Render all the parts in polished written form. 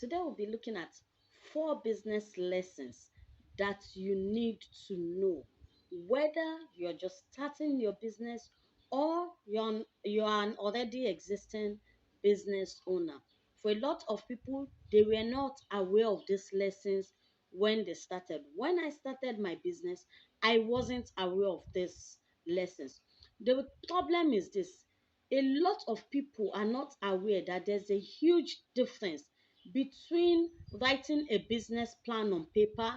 Today we'll be looking at 4 business lessons that you need to know, whether you're just starting your business or you're an already existing business owner. For a lot of people, they were not aware of these lessons when they started. When I started my business, I wasn't aware of these lessons. The problem is this: a lot of people are not aware that there's a huge difference between writing a business plan on paper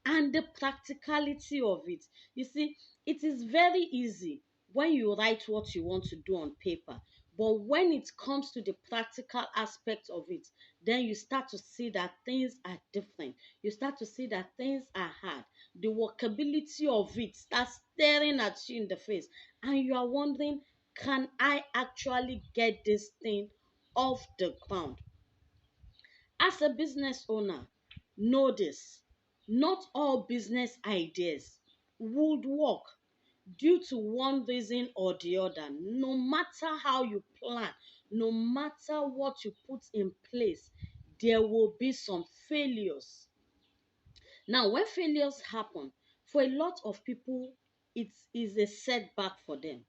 and the practicality of it. You see, it is very easy when you write what you want to do on paper, but when it comes to the practical aspect of it, then you start to see that things are different. You start to see that things are hard. The workability of it starts staring at you in the face, and you are wondering, can I actually get this thing off the ground? As a business owner, know this: not all business ideas would work due to one reason or the other. No matter how you plan, no matter what you put in place, there will be some failures. Now, when failures happen, for a lot of people, it is a setback for them.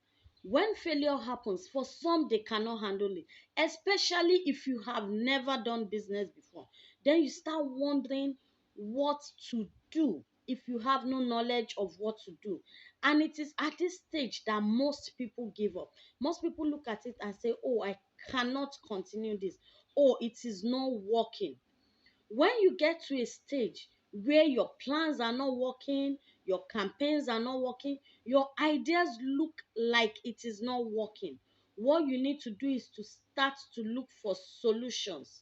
When failure happens, for some, they cannot handle it, especially if you have never done business before. Then you start wondering what to do if you have no knowledge of what to do. And it is at this stage that most people give up. Most people look at it and say, oh, I cannot continue this. Oh, it is not working. When you get to a stage where your plans are not working, your campaigns are not working, your ideas look like it is not working, what you need to do is to start to look for solutions.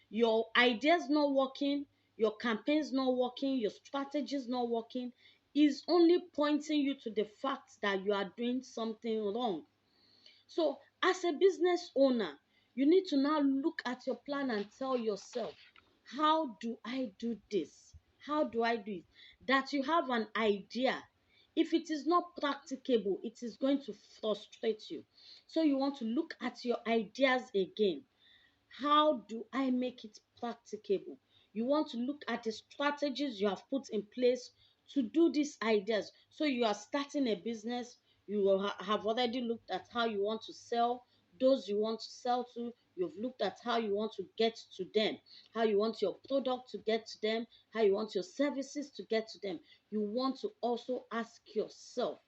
Your ideas not working, your campaigns not working, your strategies not working is only pointing you to the fact that you are doing something wrong. So, as a business owner, you need to now look at your plan and tell yourself, how do I do this? How do I do it? That you have an idea. If it is not practicable, it is going to frustrate you. So, you want to look at your ideas again. How do I make it practicable? You want to look at the strategies you have put in place to do these ideas. So you are starting a business, you will have already looked at how you want to sell those you want to sell to. You've looked at how you want to get to them, how you want your product to get to them, how you want your services to get to them. You want to also ask yourself,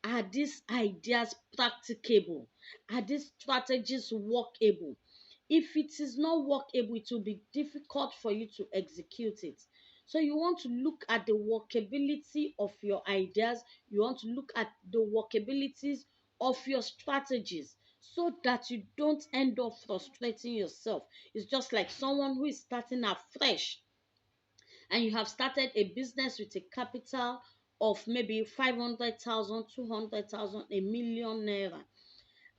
are these ideas practicable? Are these strategies workable? If it is not workable, it will be difficult for you to execute it. So you want to look at the workability of your ideas. You want to look at the workabilities of your strategies so that you don't end up frustrating yourself. It's just like someone who is starting afresh and you have started a business with a capital of maybe 500,000, 200,000, a million naira,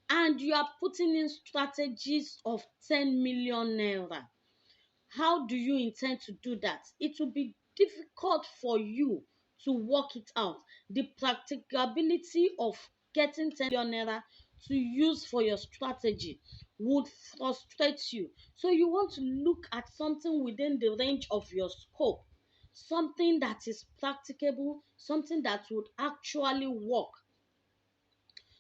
and you are putting in strategies of 10 million naira. How do you intend to do that? It will be difficult for you to work it out. The practicability of getting 10 million naira to use for your strategy would frustrate you. So you want to look at something within the range of your scope, something that is practicable, something that would actually work.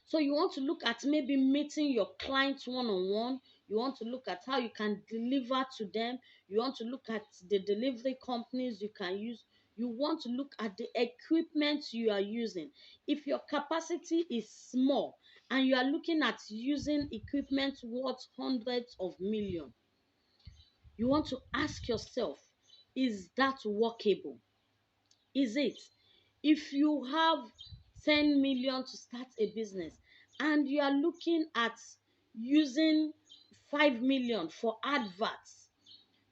So you want to look at maybe meeting your clients one-on-one. You want to look at how you can deliver to them. You want to look at the delivery companies you can use. You want to look at the equipment you are using. If your capacity is small and you are looking at using equipment worth hundreds of millions, you want to ask yourself, is that workable? Is it? If you have 10 million to start a business and you are looking at using 5 million for adverts,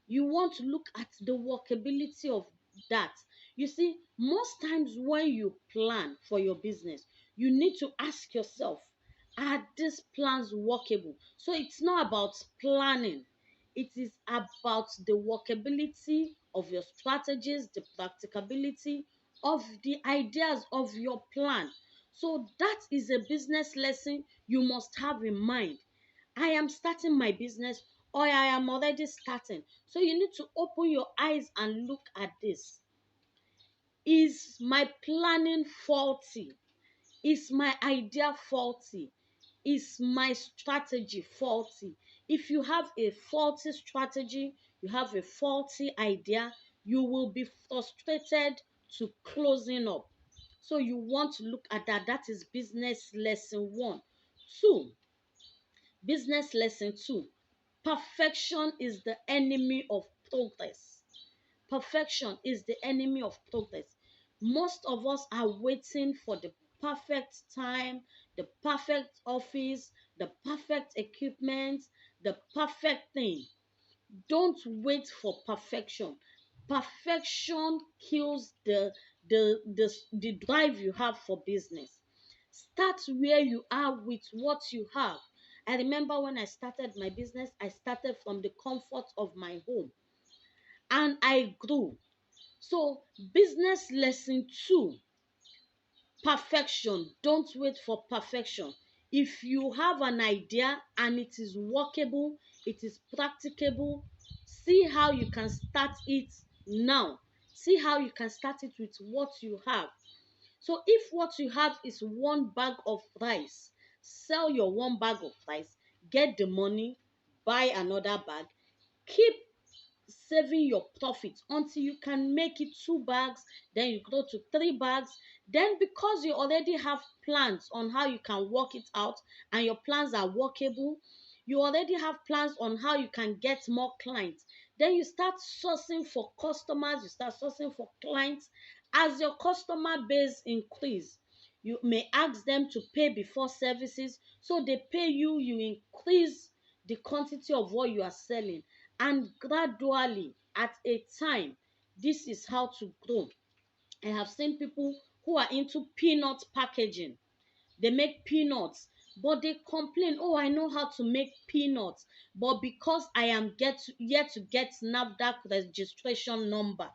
you want to look at the workability of that. You see, most times when you plan for your business, you need to ask yourself, are these plans workable? So it's not about planning, it is about the workability of your strategies, the practicability of the ideas of your plan. So that is a business lesson you must have in mind. I am starting my business. or I am already starting. So you need to open your eyes and look at this. Is my planning faulty? Is my idea faulty? Is my strategy faulty? If you have a faulty strategy, you have a faulty idea, you will be frustrated to closing up. So you want to look at that. That is business lesson one. Two, business lesson two. Perfection is the enemy of progress. Perfection is the enemy of progress. Most of us are waiting for the perfect time, the perfect office, the perfect equipment, the perfect thing. Don't wait for perfection. Perfection kills the drive you have for business. Start where you are with what you have. I remember when I started my business, I started from the comfort of my home and I grew. So, business lesson two, perfection. Don't wait for perfection. If you have an idea and it is workable, it is practicable, see how you can start it now. See how you can start it with what you have. So, if what you have is one bag of rice, sell your one bag of rice, get the money, buy another bag, keep saving your profit until you can make it two bags, then you go to three bags. Then because you already have plans on how you can work it out and your plans are workable, you already have plans on how you can get more clients, then you start sourcing for customers, you start sourcing for clients. As your customer base increase, you may ask them to pay before services, so they pay you, you increase the quantity of what you are selling, and gradually at a time, this is how to grow. I have seen people who are into peanut packaging. They make peanuts, but they complain, oh, I know how to make peanuts, but because I am yet to get NAFDAC registration number,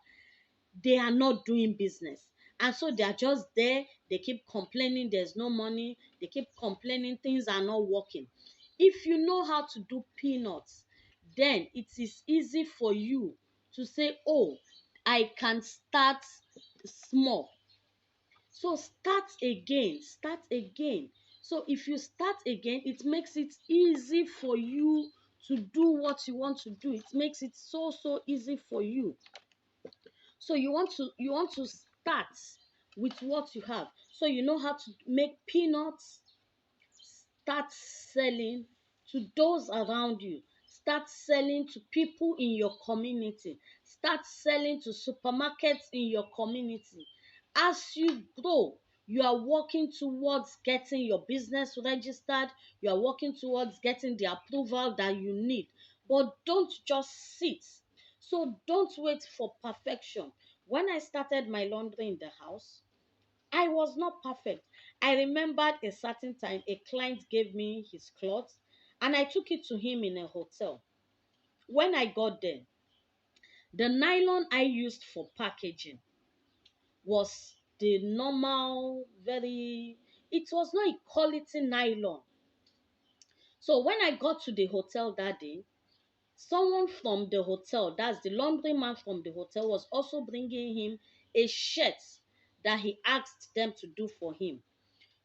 they are not doing business. And so they are just there. They keep complaining there's no money. They keep complaining things are not working. If you know how to do peanuts, then it is easy for you to say, oh, I can start small. So start again, start again. So if you start again, it makes it easy for you to do what you want to do. It makes it so easy for you. So you want to start with what you have. So you know how to make peanuts, start selling to those around you. Start selling to people in your community. Start selling to supermarkets in your community. As you grow, you are working towards getting your business registered. You are working towards getting the approval that you need. But don't just sit. So don't wait for perfection. When I started my laundry in the house, I was not perfect. I remembered a certain time a client gave me his clothes and I took it to him in a hotel. When I got there, the nylon I used for packaging was the normal, it was not a quality nylon. So when I got to the hotel that day, someone from the hotel, that's the laundry man from the hotel, was also bringing him a shirt that he asked them to do for him.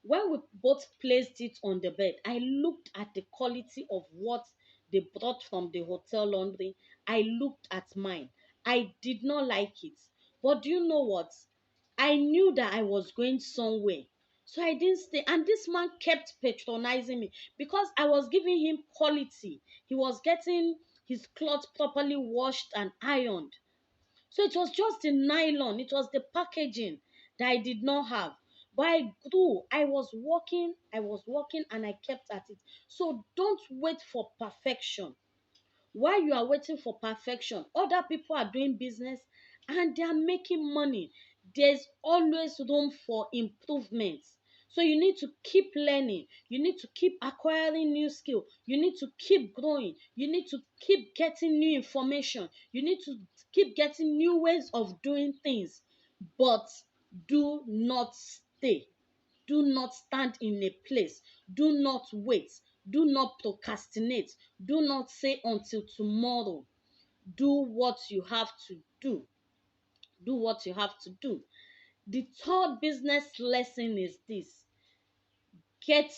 When we both placed it on the bed, I looked at the quality of what they brought from the hotel laundry. I looked at mine. I did not like it. But do you know what? I knew that I was going somewhere. So I didn't stay. And this man kept patronizing me because I was giving him quality. He was getting his clothes properly washed and ironed. So it was just the nylon, it was the packaging that I did not have. But I grew, I was working and I kept at it. So don't wait for perfection. While you are waiting for perfection, other people are doing business and they are making money. There's always room for improvement. So you need to keep learning. You need to keep acquiring new skill. You need to keep growing. You need to keep getting new information. You need to keep getting new ways of doing things. But do not stay. Do not stand in a place. Do not wait. Do not procrastinate. Do not say until tomorrow. Do what you have to do. Do what you have to do. The third business lesson is this: get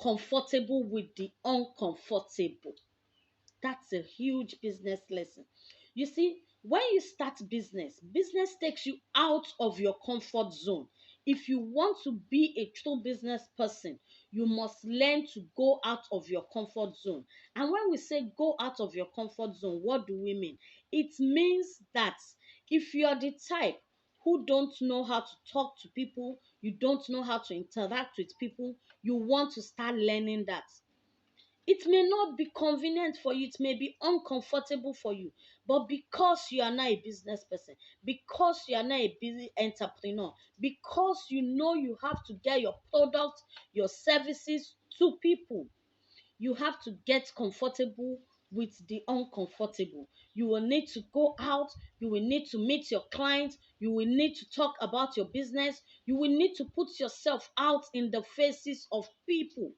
comfortable with the uncomfortable. That's a huge business lesson. You see, when you start business, business takes you out of your comfort zone. If you want to be a true business person, you must learn to go out of your comfort zone. And when we say go out of your comfort zone, what do we mean? It means that if you are the type who don't know how to talk to people, you don't know how to interact with people, you want to start learning that. It may not be convenient for you, it may be uncomfortable for you, but because you are not a business person, because you are not a busy entrepreneur, because you know you have to get your products, your services to people, you have to get comfortable with the uncomfortable. You will need to go out, you will need to meet your clients, you will need to talk about your business, you will need to put yourself out in the faces of people.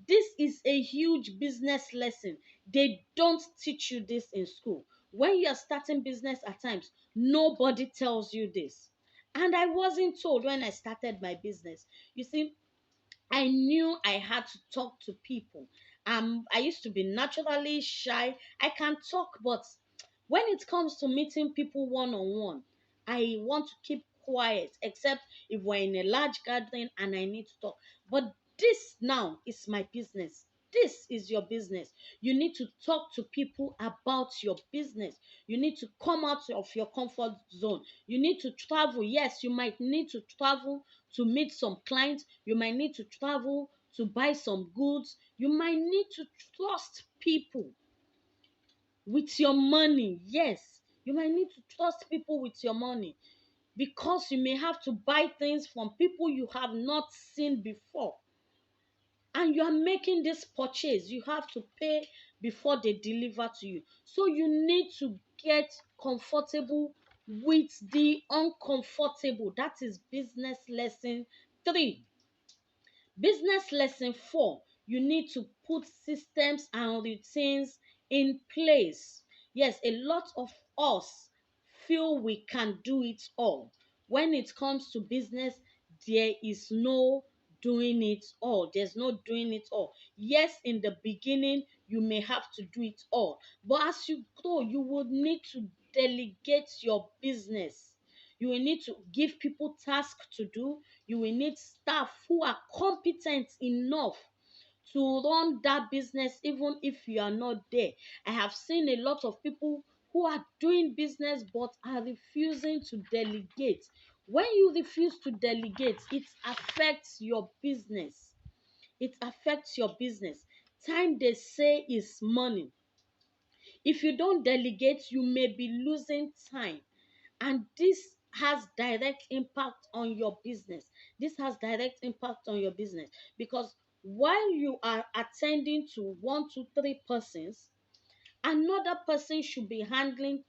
This is a huge business lesson. They don't teach you this in school. When you are starting business, at times nobody tells you this, and I wasn't told when I started my business. You see, I knew I had to talk to people. I used to be naturally shy. I can talk, but when it comes to meeting people one on one, I want to keep quiet, except if we're in a large gathering and I need to talk. But this now is my business. This is your business. You need to talk to people about your business. You need to come out of your comfort zone. You need to travel. Yes, you might need to travel to meet some clients. You might need to travel to buy some goods. You might need to trust people with your money. Yes, you might need to trust people with your money, because you may have to buy things from people you have not seen before. And you are making this purchase, you have to pay before they deliver to you. So you need to get comfortable with the uncomfortable. That is business lesson 3. Business lesson 4: you need to put systems and routines in place. Yes, a lot of us feel we can do it all. When it comes to business, there is no doing it all. There's no doing it all. Yes, in the beginning, you may have to do it all, but as you grow, you would need to delegate your business. You will need to give people tasks to do. You will need staff who are competent enough to run that business even if you are not there. I have seen a lot of people who are doing business but are refusing to delegate. When you refuse to delegate, it affects your business. It affects your business. Time, they say, is money. If you don't delegate, you may be losing time, and this has direct impact on your business. This has direct impact on your business, because while you are attending to 1, 2, 3 persons, another person should be handling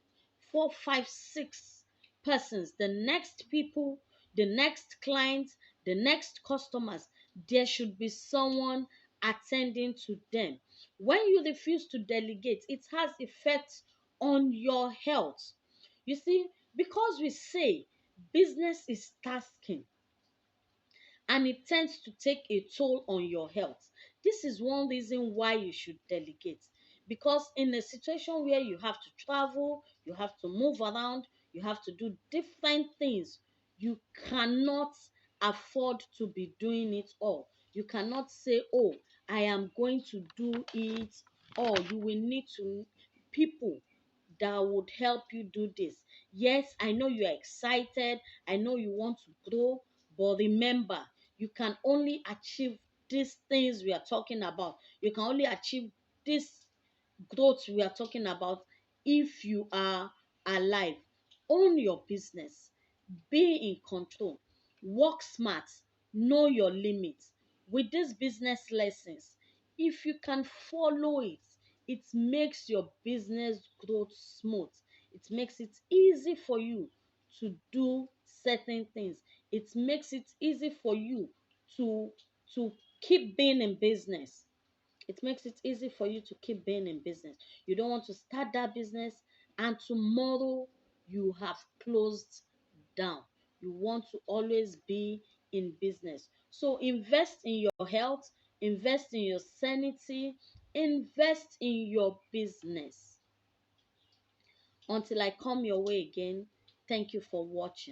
4, 5, 6 persons. The next people, the next clients, the next customers, there should be someone attending to them. When you refuse to delegate, it has effects on your health. You see, because we say business is tasking, and it tends to take a toll on your health. This is one reason why you should delegate. Because in a situation where you have to travel, you have to move around, you have to do different things, you cannot afford to be doing it all. You cannot say, oh, I am going to do it all. You will need to people that would help you do this. Yes, I know you're excited. I know you want to grow, but remember, you can only achieve these things we are talking about. You can only achieve this growth we are talking about if you are alive. Own your business. Be in control. Work smart. Know your limits. With these business lessons, if you can follow it, it makes your business growth smooth. It makes it easy for you to do certain things. It makes it easy for you to to keep being in business. It makes it easy for you to keep being in business. You don't want to start that business and tomorrow you have closed down. You want to always be in business. So invest in your health, invest in your sanity, invest in your business. Until I come your way again, thank you for watching.